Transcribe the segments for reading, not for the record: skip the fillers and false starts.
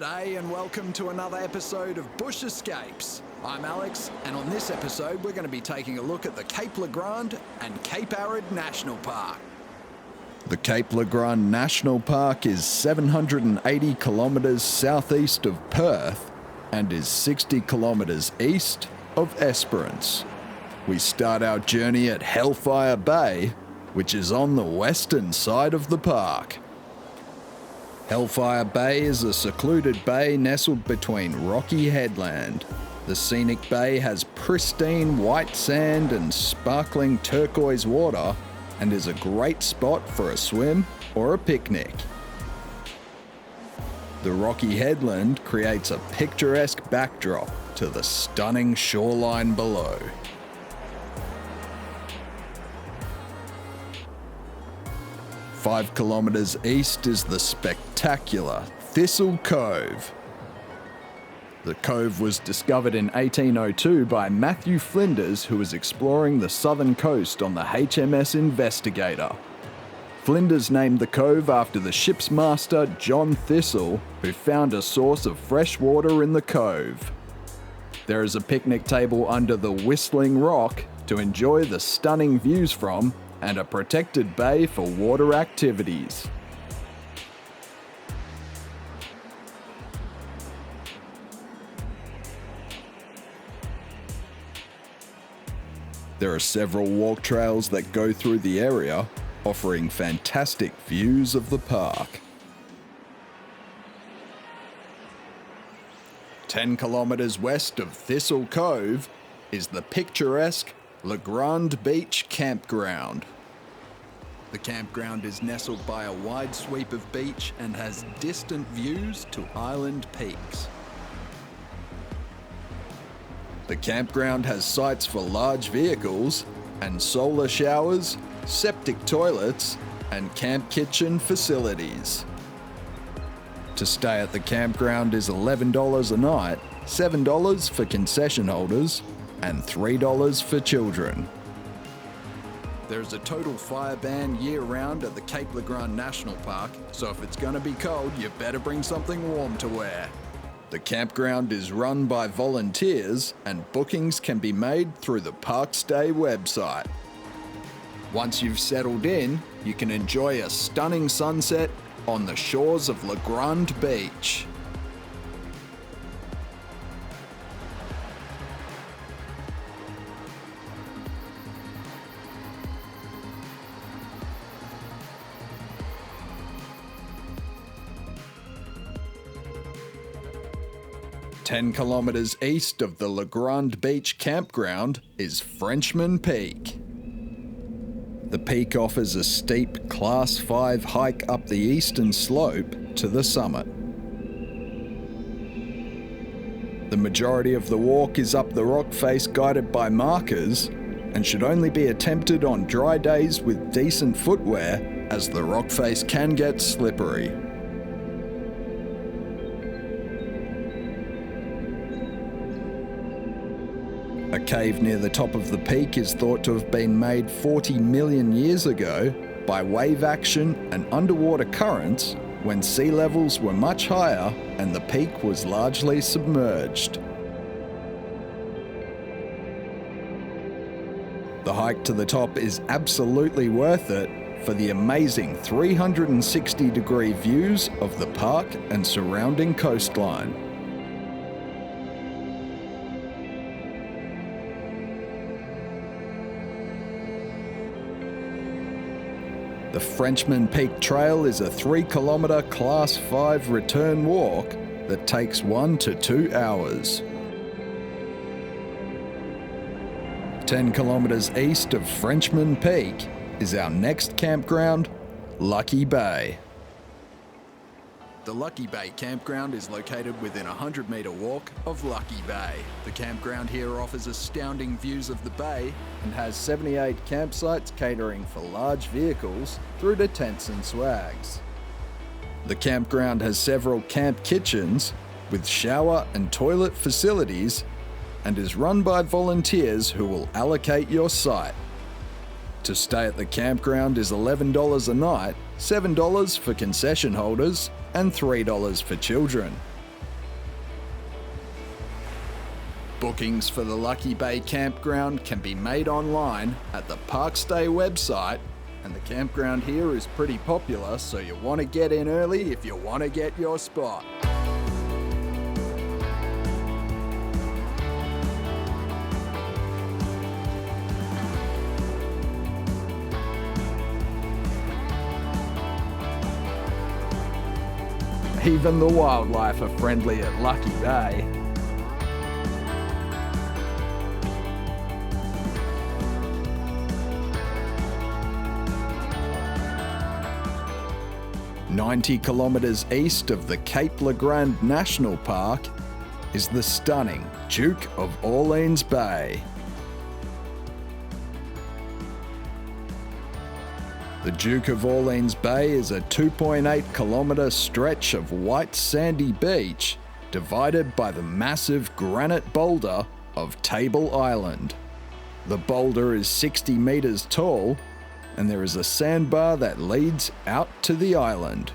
G'day and welcome to another episode of Bush Escapes. I'm Alex, and on this episode we're going to be taking a look at the Cape Grande and Cape Arid National Park. The Cape Grande National Park is 780 kilometres southeast of Perth and is 60 kilometres east of Esperance. We start our journey at Hellfire Bay, which is on the western side of the park. Hellfire Bay is a secluded bay nestled between rocky headland. The scenic bay has pristine white sand and sparkling turquoise water and is a great spot for a swim or a picnic. The rocky headland creates a picturesque backdrop to the stunning shoreline below. Five kilometres east is the spectacular Thistle Cove. The cove was discovered in 1802 by Matthew Flinders, who was exploring the southern coast on the HMS Investigator. Flinders named the cove after the ship's master, John Thistle, who found a source of fresh water in the cove. There is a picnic table under the Whistling Rock to enjoy the stunning views from, and a protected bay for water activities. There are several walk trails that go through the area, offering fantastic views of the park. 10 kilometres west of Thistle Cove is the picturesque Grande Beach Campground. The campground is nestled by a wide sweep of beach and has distant views to island peaks. The campground has sites for large vehicles and solar showers, septic toilets, and camp kitchen facilities. To stay at the campground is $11 a night, $7 for concession holders, and $3 for children. There's a total fire ban year-round at the Cape Grande National Park, so if it's gonna be cold, you better bring something warm to wear. The campground is run by volunteers, and bookings can be made through the Park Stay website. Once you've settled in, you can enjoy a stunning sunset on the shores of Grande Beach. Ten kilometres east of the Grande Beach Campground is Frenchman Peak. The peak offers a steep Class 5 hike up the eastern slope to the summit. The majority of the walk is up the rock face guided by markers and should only be attempted on dry days with decent footwear, as the rock face can get slippery. A cave near the top of the peak is thought to have been made 40 million years ago by wave action and underwater currents when sea levels were much higher and the peak was largely submerged. The hike to the top is absolutely worth it for the amazing 360-degree views of the park and surrounding coastline. The Frenchman Peak Trail is a 3-kilometre Class 5 return walk that takes 1 to 2 hours. 10 kilometres east of Frenchman Peak is our next campground, Lucky Bay. The Lucky Bay Campground is located within a 100-metre walk of Lucky Bay. The campground here offers astounding views of the bay and has 78 campsites catering for large vehicles through to tents and swags. The campground has several camp kitchens with shower and toilet facilities and is run by volunteers who will allocate your site. To stay at the campground is $11 a night, $7 for concession holders, and $3 for children. Bookings for the Lucky Bay Campground can be made online at the Parkstay website, and the campground here is pretty popular, so you want to get in early if you want to get your spot. Even the wildlife are friendly at Lucky Bay. "90 kilometres east of the Cape Grande National Park is the stunning Duke of Orleans Bay. The Duke of Orleans Bay is a 2.8 kilometre stretch of white sandy beach divided by the massive granite boulder of Table Island. The boulder is 60 metres tall, and there is a sandbar that leads out to the island.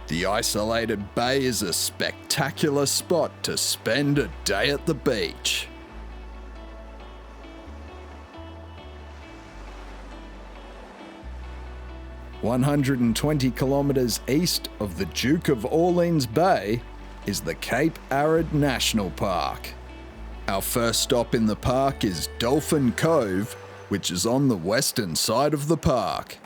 The isolated bay is a spectacular spot to spend a day at the beach. "120 kilometres east of the Duke of Orleans Bay is the Cape Arid National Park. Our first stop in the park is Dolphin Cove, which is on the western side of the park.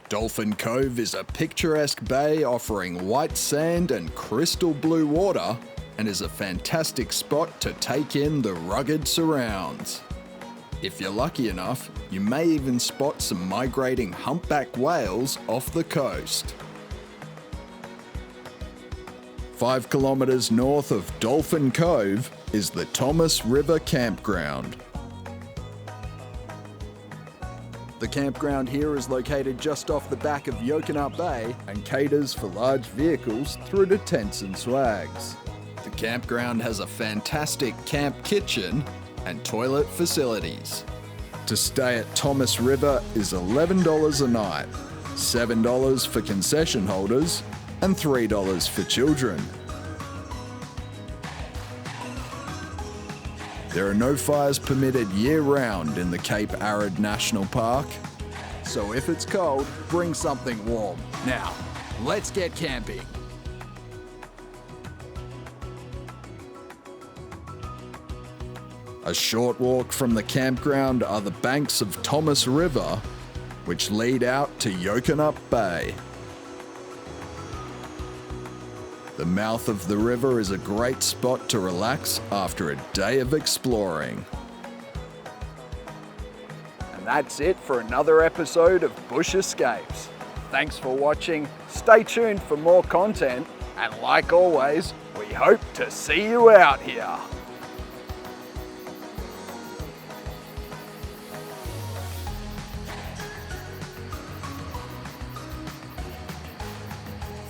Dolphin Cove is a picturesque bay offering white sand and crystal blue water, and is a fantastic spot to take in the rugged surrounds. If you're lucky enough, you may even spot some migrating humpback whales off the coast. 5 kilometres north of Dolphin Cove is the Thomas River Campground. The campground here is located just off the back of Yokosuka Bay and caters for large vehicles through to tents and swags. The campground has a fantastic camp kitchen and toilet facilities. To stay at Thomas River is $11 a night, $7 for concession holders, and $3 for children. There are no fires permitted year-round in the Cape Arid National Park, so if it's cold, bring something warm. Now, let's get camping. A short walk from the campground are the banks of Thomas River, which lead out to Yokosuka Bay. The mouth of the river is a great spot to relax after a day of exploring. And that's it for another episode of Bush Escapes. Thanks for watching, stay tuned for more content, and like always, we hope to see you out here.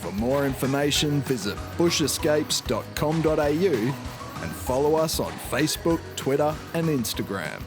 For more information, visit bushescapes.com.au and follow us on Facebook, Twitter, and Instagram.